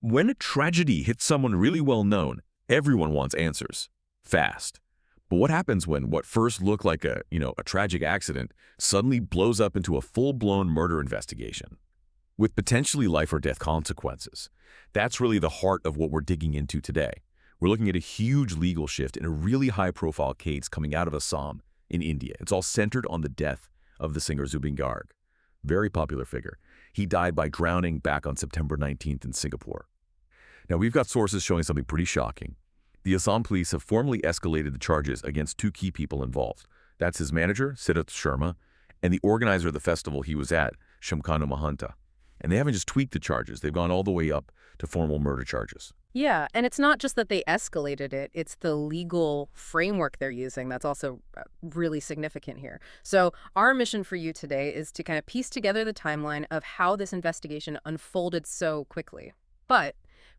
When a tragedy hits someone really well known, everyone wants answers. Fast. But what happens when what first looked like a tragic accident suddenly blows up into a full-blown murder investigation? With potentially life or death consequences. That's really the heart of what we're digging into today. We're looking at a huge legal shift in a really high-profile case coming out of Assam in India. It's all centered on the death of the singer Zubeen Garg. Very popular figure. He died by drowning back on September 19th in Singapore. Now, we've got sources showing something pretty shocking. The Assam Police have formally escalated the charges against two key people involved. That's his manager, Siddharth Sharma, and the organizer of the festival he was at, Shyamkanu Mahanta. And they haven't just tweaked the charges. They've gone all the way up to formal murder charges. Yeah, and it's not just that they escalated it, it's the legal framework they're using that's also really significant here. So our mission for you today is to kind of piece together the timeline of how this investigation unfolded so quickly. But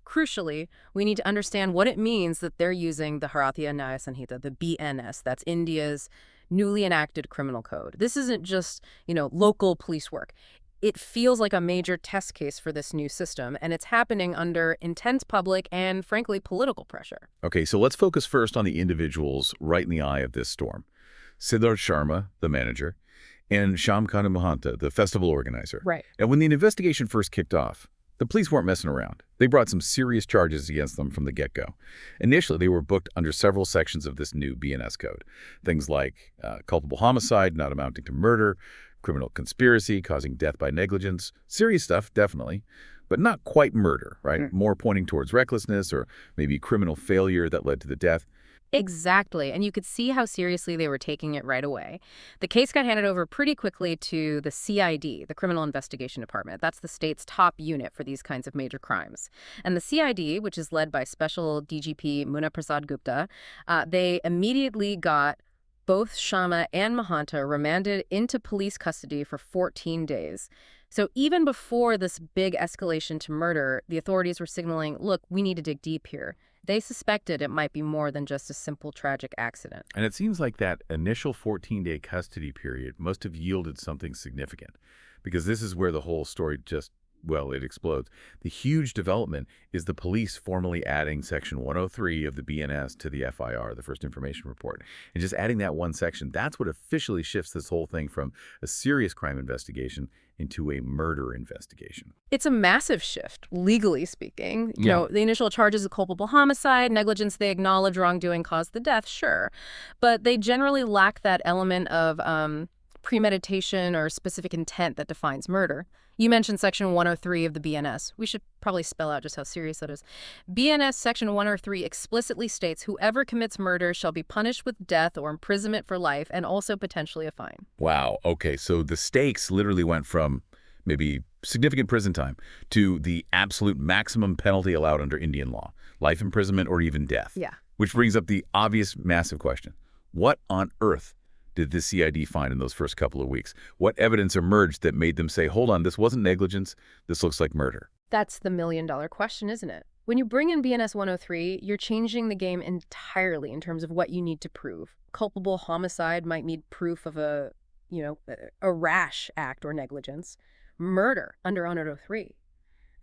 crucially, we need to understand what it means that they're using the Bharatiya Nyaya Sanhita, the BNS, that's India's newly enacted criminal code. This isn't just, local police work. It feels like a major test case for this new system, and it's happening under intense public and, frankly, political pressure. Okay, so let's focus first on the individuals right in the eye of this storm. Siddharth Sharma, the manager, and Shyamkanu Mahanta, the festival organizer. Right. And when the investigation first kicked off, the police weren't messing around. They brought some serious charges against them from the get-go. Initially, they were booked under several sections of this new BNS code. Things like culpable homicide, not amounting to murder, criminal conspiracy, causing death by negligence. Serious stuff, definitely, but not quite murder, right? More pointing towards recklessness or maybe criminal failure that led to the death. Exactly, and you could see how seriously they were taking it right away. The case got handed over pretty quickly to the CID, the Criminal Investigation Department. That's the state's top unit for these kinds of major crimes. And the CID, which is led by Special DGP Munna Prasad Gupta, they immediately got both Sharma and Mahanta remanded into police custody for 14 days. So even before this big escalation to murder, the authorities were signaling, look, we need to dig deep here. They suspected it might be more than just a simple tragic accident. And it seems like that initial 14-day custody period must have yielded something significant, because this is where the whole story it explodes. The huge development is the police formally adding Section 103 of the BNS to the FIR, the First Information Report. And just adding that one section, that's what officially shifts this whole thing from a serious crime investigation into a murder investigation. It's a massive shift, legally speaking. You know, the initial charges of culpable homicide, negligence they acknowledge wrongdoing caused the death, sure. But they generally lack that element of premeditation or specific intent that defines murder. You mentioned Section 103 of the BNS. We should probably spell out just how serious that is. BNS Section 103 explicitly states whoever commits murder shall be punished with death or imprisonment for life and also potentially a fine. Wow. Okay, so the stakes literally went from maybe significant prison time to the absolute maximum penalty allowed under Indian law, life imprisonment or even death. Yeah. Which brings up the obvious massive question. What on earth did the CID find in those first couple of weeks? What evidence emerged that made them say, hold on, this wasn't negligence, this looks like murder? That's the million-dollar question, isn't it? When you bring in BNS 103, you're changing the game entirely in terms of what you need to prove. Culpable homicide might need proof of a rash act or negligence. Murder under 103,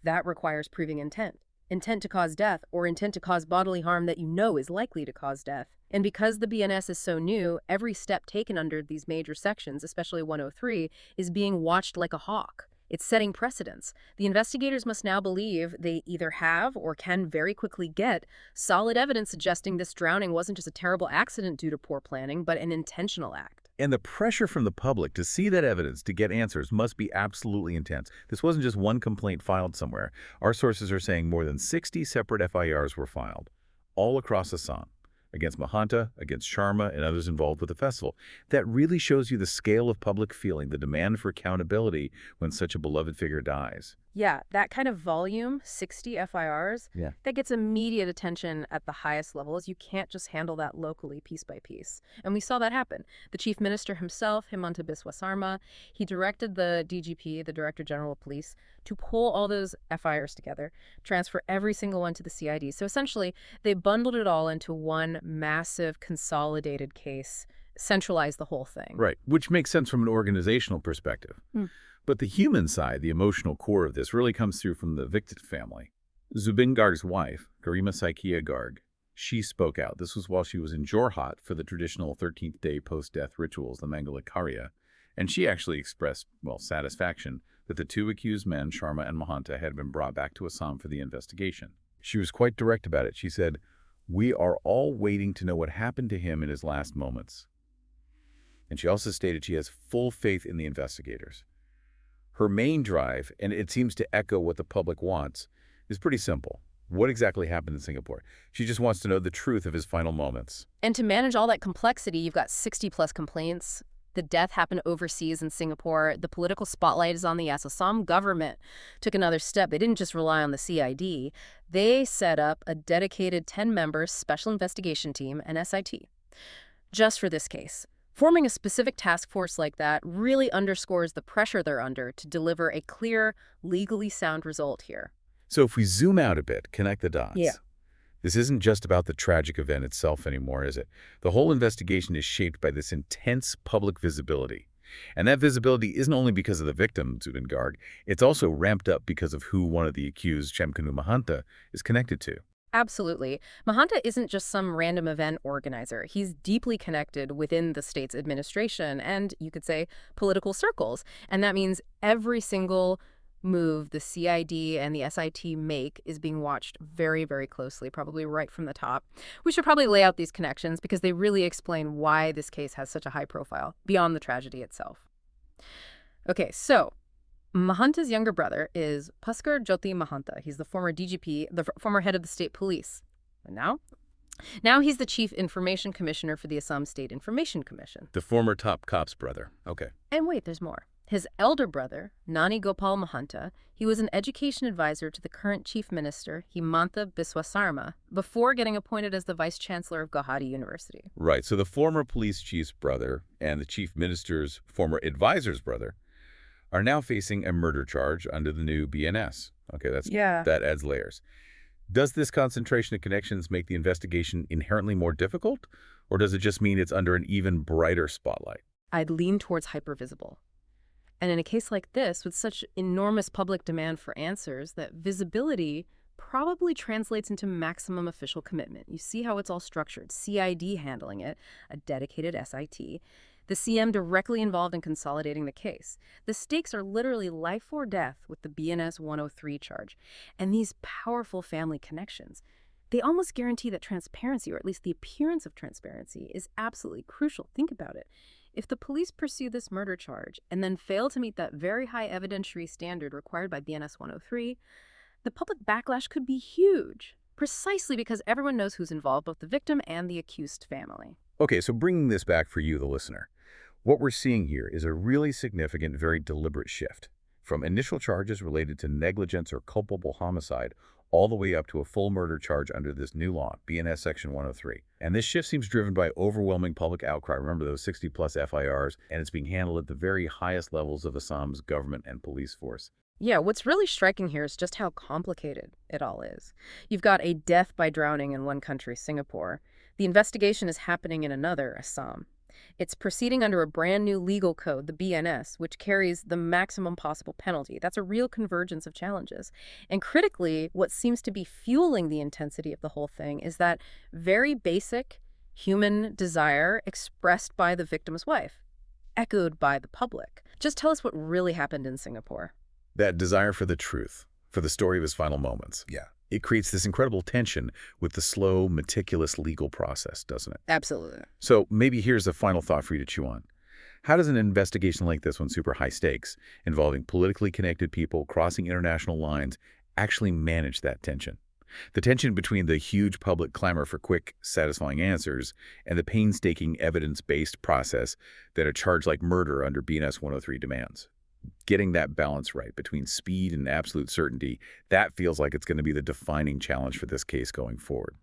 that requires proving intent. Intent to cause death or intent to cause bodily harm that you know is likely to cause death. And because the BNS is so new, every step taken under these major sections, especially 103, is being watched like a hawk. It's setting precedents. The investigators must now believe they either have or can very quickly get solid evidence suggesting this drowning wasn't just a terrible accident due to poor planning, but an intentional act. And the pressure from the public to see that evidence, to get answers, must be absolutely intense. This wasn't just one complaint filed somewhere. Our sources are saying more than 60 separate FIRs were filed, all across Assam, against Mahanta, against Sharma, and others involved with the festival. That really shows you the scale of public feeling, the demand for accountability when such a beloved figure dies. Yeah, that kind of volume, 60 FIRs, that gets immediate attention at the highest levels. You can't just handle that locally, piece by piece. And we saw that happen. The Chief Minister himself, Himanta Biswa Sarma, he directed the DGP, the Director General of Police, to pull all those FIRs together, transfer every single one to the CID. So essentially, they bundled it all into one massive, consolidated case, centralized the whole thing. Right, which makes sense from an organizational perspective. But the human side, the emotional core of this, really comes through from the victim family. Zubeen Garg's wife, Garima Saikia Garg, she spoke out. This was while she was in Jorhat for the traditional 13th day post-death rituals, the Mangalakarya, and she actually expressed, well, satisfaction that the two accused men, Sharma and Mahanta, had been brought back to Assam for the investigation. She was quite direct about it. She said, "We are all waiting to know what happened to him in his last moments." And she also stated she has full faith in the investigators. Her main drive, and it seems to echo what the public wants, is pretty simple. What exactly happened in Singapore? She just wants to know the truth of his final moments. And to manage all that complexity, you've got 60-plus complaints. The death happened overseas in Singapore. The political spotlight is on the Assam government. Took another step. They didn't just rely on the CID. They set up a dedicated 10-member special investigation team, an SIT, just for this case. Forming a specific task force like that really underscores the pressure they're under to deliver a clear, legally sound result here. So if we zoom out a bit, connect the dots. Yeah. This isn't just about the tragic event itself anymore, is it? The whole investigation is shaped by this intense public visibility. And that visibility isn't only because of the victim, Zubeen Garg, it's also ramped up because of who one of the accused, Shyamkanu Mahanta, is connected to. Absolutely. Mahanta isn't just some random event organizer. He's deeply connected within the state's administration and, you could say, political circles. And that means every single move the CID and the SIT make is being watched very, very closely, probably right from the top. We should probably lay out these connections because they really explain why this case has such a high profile, beyond the tragedy itself. Okay, so Mahanta's younger brother is Bhaskar Jyoti Mahanta. He's the former DGP, the former head of the state police. And now he's the chief information commissioner for the Assam State Information Commission. The former top cop's brother. Okay. And wait, there's more. His elder brother, Nani Gopal Mahanta, he was an education advisor to the current chief minister, Himanta Biswa Sarma, before getting appointed as the vice chancellor of Gauhati University. Right, so the former police chief's brother and the chief minister's former advisor's brother are now facing a murder charge under the new BNS. Okay, that adds layers. Does this concentration of connections make the investigation inherently more difficult, or does it just mean it's under an even brighter spotlight? I'd lean towards hypervisible. And in a case like this, with such enormous public demand for answers, that visibility probably translates into maximum official commitment. You see how it's all structured. CID handling it, a dedicated SIT. The CM directly involved in consolidating the case. The stakes are literally life or death with the BNS 103 charge. And these powerful family connections, they almost guarantee that transparency, or at least the appearance of transparency, is absolutely crucial. Think about it. If the police pursue this murder charge and then fail to meet that very high evidentiary standard required by BNS 103, the public backlash could be huge, precisely because everyone knows who's involved, both the victim and the accused family. Okay, so bringing this back for you, the listener, what we're seeing here is a really significant, very deliberate shift from initial charges related to negligence or culpable homicide all the way up to a full murder charge under this new law, BNS Section 103. And this shift seems driven by overwhelming public outcry. Remember those 60-plus FIRs, and it's being handled at the very highest levels of Assam's government and police force. Yeah, what's really striking here is just how complicated it all is. You've got a death by drowning in one country, Singapore. The investigation is happening in another, Assam. It's proceeding under a brand new legal code, the BNS, which carries the maximum possible penalty. That's a real convergence of challenges. And critically, what seems to be fueling the intensity of the whole thing is that very basic human desire expressed by the victim's wife, echoed by the public. Just tell us what really happened in Singapore. That desire for the truth, for the story of his final moments. Yeah. It creates this incredible tension with the slow, meticulous legal process, doesn't it? Absolutely. So maybe here's a final thought for you to chew on. How does an investigation like this one, super high stakes, involving politically connected people crossing international lines, actually manage that tension? The tension between the huge public clamor for quick, satisfying answers and the painstaking evidence-based process that a charge like murder under BNS 103 demands. Getting that balance right between speed and absolute certainty, that feels like it's going to be the defining challenge for this case going forward.